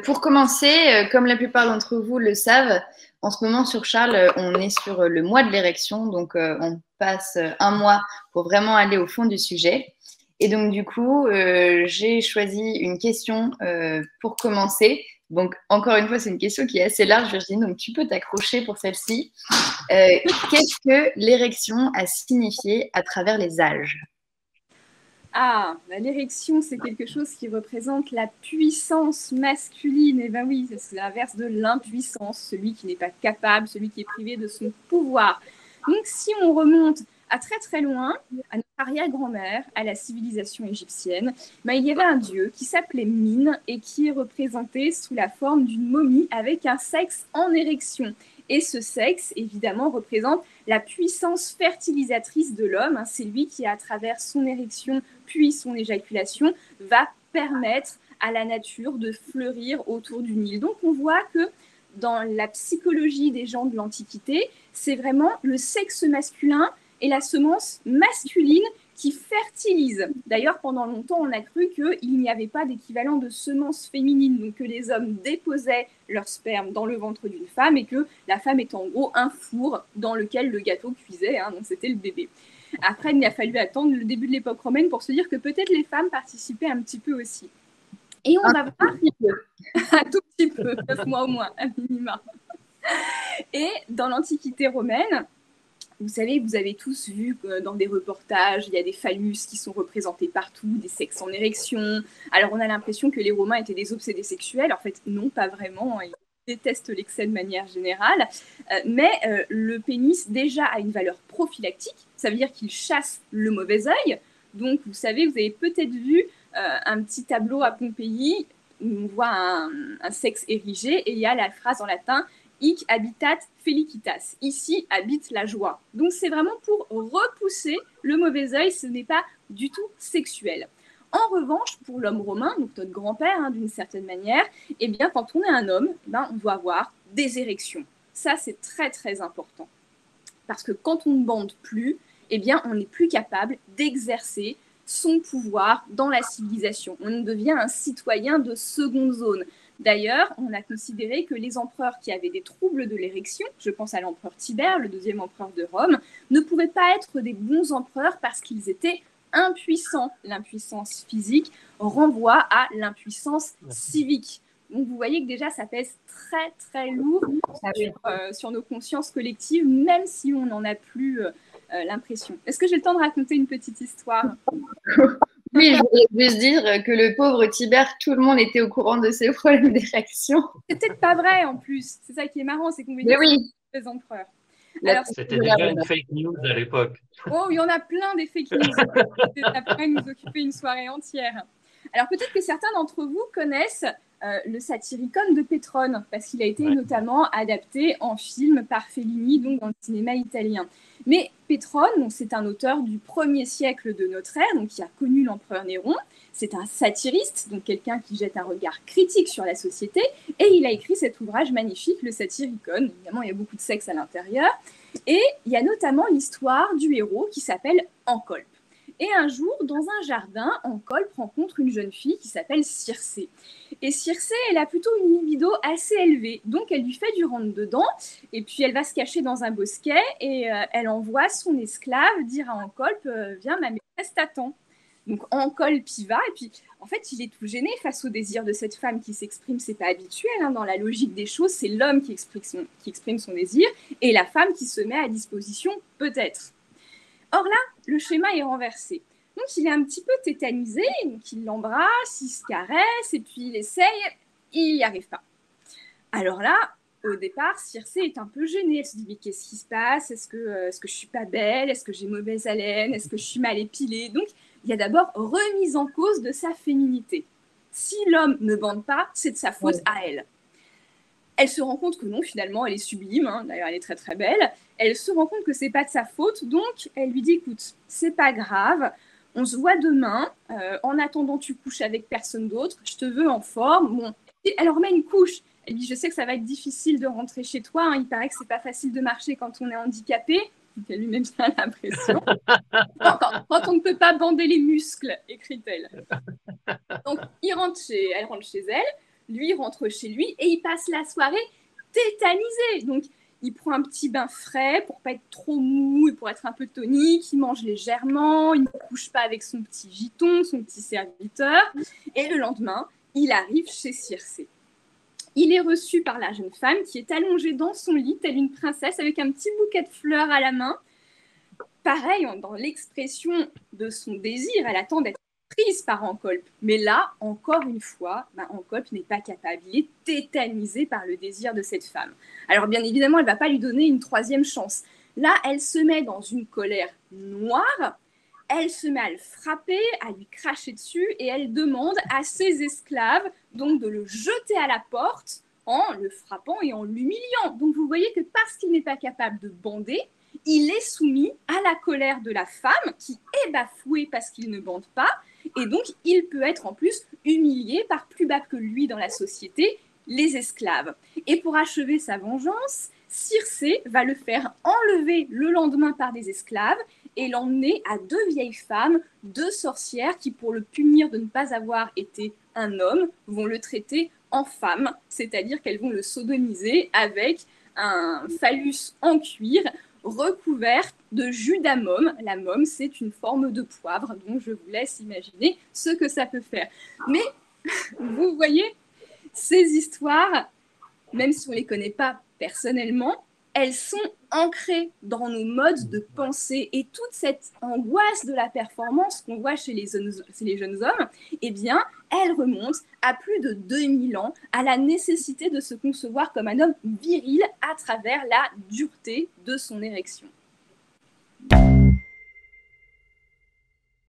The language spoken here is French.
Pour commencer, comme la plupart d'entre vous le savent, en ce moment sur Charles, on est sur le mois de l'érection, donc on passe un mois pour vraiment aller au fond du sujet. Et donc du coup, j'ai choisi une question pour commencer. Donc encore une fois, c'est une question qui est assez large, Virginie, donc tu peux t'accrocher pour celle-ci. Qu'est-ce que l'érection a signifié à travers les âges? Ah, l'érection, c'est quelque chose qui représente la puissance masculine. Et ben oui, c'est l'inverse de l'impuissance, celui qui n'est pas capable, celui qui est privé de son pouvoir. Donc, si on remonte à très très loin, à notre arrière-grand-mère, à la civilisation égyptienne, ben, il y avait un dieu qui s'appelait Min et qui est représenté sous la forme d'une momie avec un sexe en érection. Et ce sexe, évidemment, représente la puissance fertilisatrice de l'homme. C'est lui qui, à travers son érection puis son éjaculation, va permettre à la nature de fleurir autour du Nil. Donc on voit que dans la psychologie des gens de l'Antiquité, c'est vraiment le sexe masculin et la semence masculine qui fertilise. D'ailleurs, pendant longtemps, on a cru qu'il n'y avait pas d'équivalent de semence féminine, donc que les hommes déposaient leur sperme dans le ventre d'une femme et que la femme est en gros un four dans lequel le gâteau cuisait, donc c'était le bébé. Après, il a fallu attendre le début de l'époque romaine pour se dire que peut-être les femmes participaient un petit peu aussi. Et on va voir un tout petit peu, 9 mois au moins, à minima. Et dans l'Antiquité romaine, vous savez, vous avez tous vu que dans des reportages, il y a des phallus qui sont représentés partout, des sexes en érection. Alors on a l'impression que les Romains étaient des obsédés sexuels. En fait, non, pas vraiment. Ils détestent l'excès de manière générale. Mais le pénis, déjà, a une valeur prophylactique. Ça veut dire qu'il chasse le mauvais œil. Donc, vous savez, vous avez peut-être vu un petit tableau à Pompéi où on voit un sexe érigé et il y a la phrase en latin Hic habitat felicitas. Ici habite la joie. Donc c'est vraiment pour repousser le mauvais œil, ce n'est pas du tout sexuel. En revanche, pour l'homme romain, donc notre grand-père d'une certaine manière, eh bien quand on est un homme, on doit avoir des érections. Ça c'est très très important. Parce que quand on ne bande plus, eh bien on n'est plus capable d'exercer son pouvoir dans la civilisation. On devient un citoyen de seconde zone. D'ailleurs, on a considéré que les empereurs qui avaient des troubles de l'érection, je pense à l'empereur Tibère, le deuxième empereur de Rome, ne pouvaient pas être des bons empereurs parce qu'ils étaient impuissants. L'impuissance physique renvoie à l'impuissance civique. Donc vous voyez que déjà ça pèse très très lourd sur nos consciences collectives, même si on n'en a plus l'impression. Est-ce que j'ai le temps de raconter une petite histoire? Oui, je voulais juste dire que le pauvre Tibère, tout le monde était au courant de ses problèmes d'érection. C'est peut-être pas vrai en plus. C'est ça qui est marrant, c'est qu'on veut dire oui. les empereurs. Alors, c'était déjà une fake news à l'époque. Oh, il y en a plein des fake news. Ça pourrait nous occuper une soirée entière. Alors peut-être que certains d'entre vous connaissent le Satyricon de Pétrone, parce qu'il a été notamment adapté en film par Fellini, donc dans le cinéma italien. Mais Pétrone, c'est un auteur du 1er siècle de notre ère, donc qui a connu l'empereur Néron. C'est un satiriste, donc quelqu'un qui jette un regard critique sur la société, et il a écrit cet ouvrage magnifique, le Satyricon. Évidemment, il y a beaucoup de sexe à l'intérieur. Et il y a notamment l'histoire du héros qui s'appelle Encolpe. Et un jour, dans un jardin, Encolpe rencontre une jeune fille qui s'appelle Circé. Et Circé, elle a plutôt une libido assez élevée, donc elle lui fait du rentre-dedans, et puis elle va se cacher dans un bosquet, et elle envoie son esclave dire à Encolpe « Viens, ma maîtresse t'attend ». Donc Encolpe y va, et puis en fait, il est tout gêné face au désir de cette femme qui s'exprime. C'est pas habituel, dans la logique des choses, c'est l'homme qui exprime son désir, et la femme qui se met à disposition, peut-être. Or là, le schéma est renversé. Donc il est un petit peu tétanisé, donc il l'embrasse, il se caresse, et puis il essaye, il n'y arrive pas. Alors là, au départ, Circé est un peu gênée. Elle se dit, mais qu'est-ce qui se passe? Est-ce que je suis pas belle? Est-ce que j'ai mauvaise haleine? Est-ce que je suis mal épilée? Donc il y a d'abord remise en cause de sa féminité. Si l'homme ne bande pas, c'est de sa faute à elle. Elle se rend compte que non, finalement, elle est sublime. D'ailleurs, elle est très, très belle. Elle se rend compte que c'est pas de sa faute. Donc, elle lui dit, écoute, c'est pas grave. On se voit demain. En attendant, tu couches avec personne d'autre. Je te veux en forme. Bon. Et elle remet une couche. Elle dit, je sais que ça va être difficile de rentrer chez toi. Il paraît que c'est pas facile de marcher quand on est handicapé. Donc, elle lui-même a l'impression. Quand on ne peut pas bander les muscles, écrit-elle. Donc, elle rentre chez elle. lui rentre chez lui et il passe la soirée tétanisé. Donc, il prend un petit bain frais pour pas être trop mou et pour être un peu tonique. Il mange légèrement, il ne couche pas avec son petit giton, son petit serviteur. Et le lendemain, il arrive chez Circé. Il est reçu par la jeune femme qui est allongée dans son lit, telle une princesse, avec un petit bouquet de fleurs à la main. Pareil, dans l'expression de son désir, elle attend d'être prise par Encolpe. Mais là, encore une fois, Encolpe n'est pas capable. Il est tétanisé par le désir de cette femme. Alors bien évidemment, elle ne va pas lui donner une troisième chance. Là, elle se met dans une colère noire. Elle se met à le frapper, à lui cracher dessus, et elle demande à ses esclaves donc de le jeter à la porte en le frappant et en l'humiliant. Donc vous voyez que parce qu'il n'est pas capable de bander, il est soumis à la colère de la femme qui est bafouée parce qu'il ne bande pas, et donc il peut être en plus humilié par plus bas que lui dans la société, les esclaves. Et pour achever sa vengeance, Circé va le faire enlever le lendemain par des esclaves et l'emmener à deux vieilles femmes, deux sorcières qui, pour le punir de ne pas avoir été un homme, vont le traiter en femme, c'est-à-dire qu'elles vont le sodomiser avec un phallus en cuir recouvert de jus d'amome. La mome, c'est une forme de poivre, donc je vous laisse imaginer ce que ça peut faire. Mais vous voyez, ces histoires, même si on ne les connaît pas personnellement, elles sont ancrées dans nos modes de pensée, et toute cette angoisse de la performance qu'on voit chez les jeunes hommes, eh bien, elle remonte à plus de 2000 ans, à la nécessité de se concevoir comme un homme viril à travers la dureté de son érection.